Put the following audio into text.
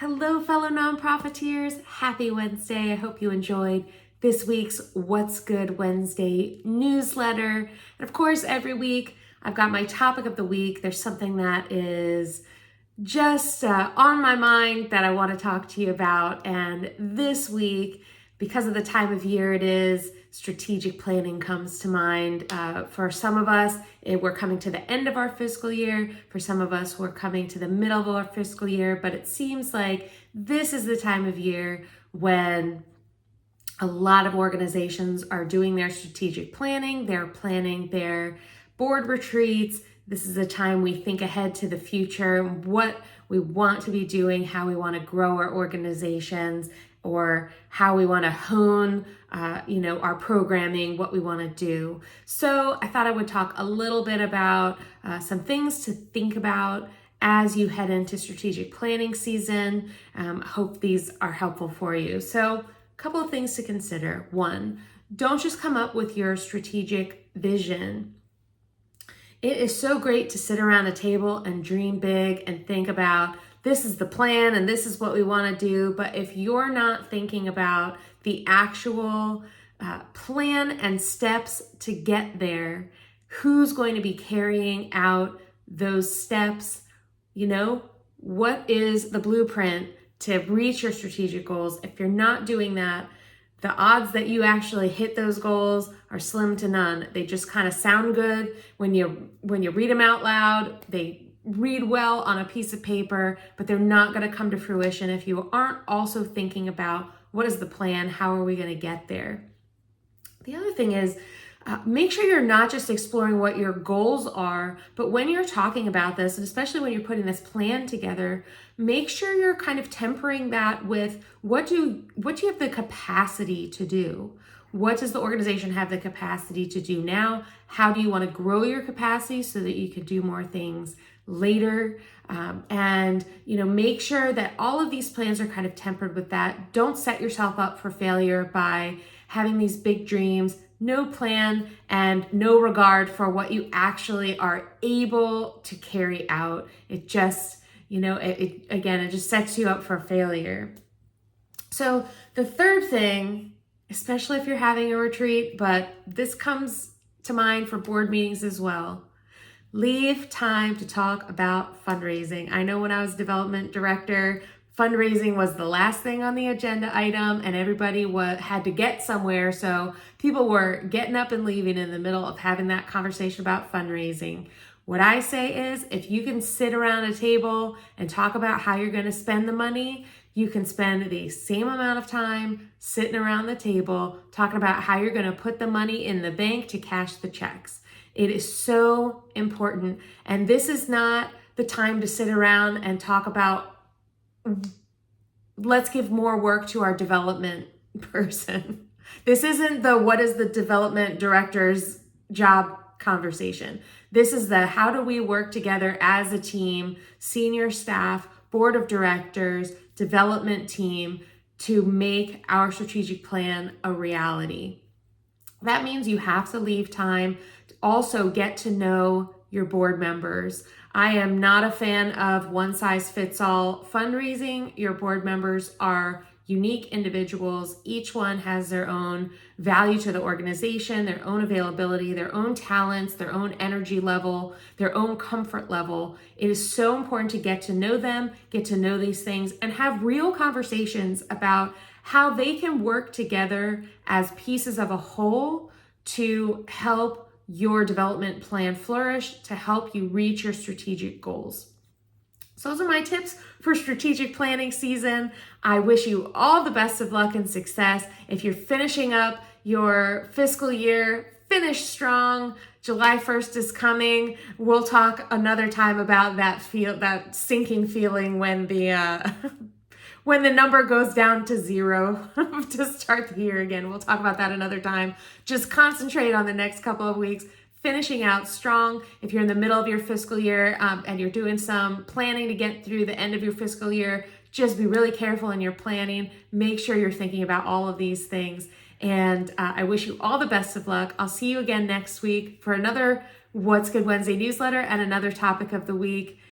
Hello, fellow nonprofiteers. Happy Wednesday. I hope you enjoyed this week's What's Good Wednesday newsletter. And of course, every week I've got my topic of the week. There's something that is just on my mind that I want to talk to you about. And this week, because of the time of year it is, strategic planning comes to mind. For some of us, we're coming to the end of our fiscal year. For some of us, we're coming to the middle of our fiscal year. But it seems like this is the time of year when a lot of organizations are doing their strategic planning. They're planning their board retreats. This is a time we think ahead to the future, what we want to be doing, how we want to grow our organizations, or how we want to hone, our programming, what we want to do. So I thought I would talk a little bit about some things to think about as you head into strategic planning season. Hope these are helpful for you. So a couple of things to consider. One, don't just come up with your strategic vision. It is so great to sit around a table and dream big and think about this is the plan and this is what we want to do. But if you're not thinking about the actual plan and steps to get there, who's going to be carrying out those steps? What is the blueprint to reach your strategic goals? If you're not doing that, the odds that you actually hit those goals are slim to none. They just kind of sound good when you read them out loud. They read well on a piece of paper, but they're not going to come to fruition if you aren't also thinking about what is the plan, how are we going to get there. The other thing is, make sure you're not just exploring what your goals are, but when you're talking about this, and especially when you're putting this plan together, make sure you're kind of tempering that with what do you have the capacity to do? What does the organization have the capacity to do now? How do you want to grow your capacity so that you can do more things later? Make sure that all of these plans are kind of tempered with that. Don't set yourself up for failure by having these big dreams, no plan, and no regard for what you actually are able to carry out. It just, it just sets you up for failure. So the third thing, especially if you're having a retreat, but this comes to mind for board meetings as well, leave time to talk about fundraising. I know when I was development director, fundraising was the last thing on the agenda item and everybody had to get somewhere. So people were getting up and leaving in the middle of having that conversation about fundraising. What I say is, if you can sit around a table and talk about how you're going to spend the money, you can spend the same amount of time sitting around the table talking about how you're going to put the money in the bank to cash the checks. It is so important. And this is not the time to sit around and talk about, let's give more work to our development person. This isn't the what is the development director's job conversation. This is the how do we work together as a team, senior staff, board of directors, development team to make our strategic plan a reality. That means you have to leave time to also get to know your board members. I am not a fan of one-size-fits-all fundraising. Your board members are unique individuals. Each one has their own value to the organization, their own availability, their own talents, their own energy level, their own comfort level. It is so important to get to know them, get to know these things, and have real conversations about how they can work together as pieces of a whole to help your development plan flourish, to help you reach your strategic goals. So those are my tips for strategic planning season. I wish you all the best of luck and success. If you're finishing up your fiscal year, finish strong. July 1st is coming. We'll talk another time about that sinking feeling when the when the number goes down to zero to start the year again. We'll talk about that another time. Just concentrate on the next couple of weeks, finishing out strong. If you're in the middle of your fiscal year and you're doing some planning to get through the end of your fiscal year, just be really careful in your planning. Make sure you're thinking about all of these things. And I wish you all the best of luck. I'll see you again next week for another What's Good Wednesday newsletter and another topic of the week.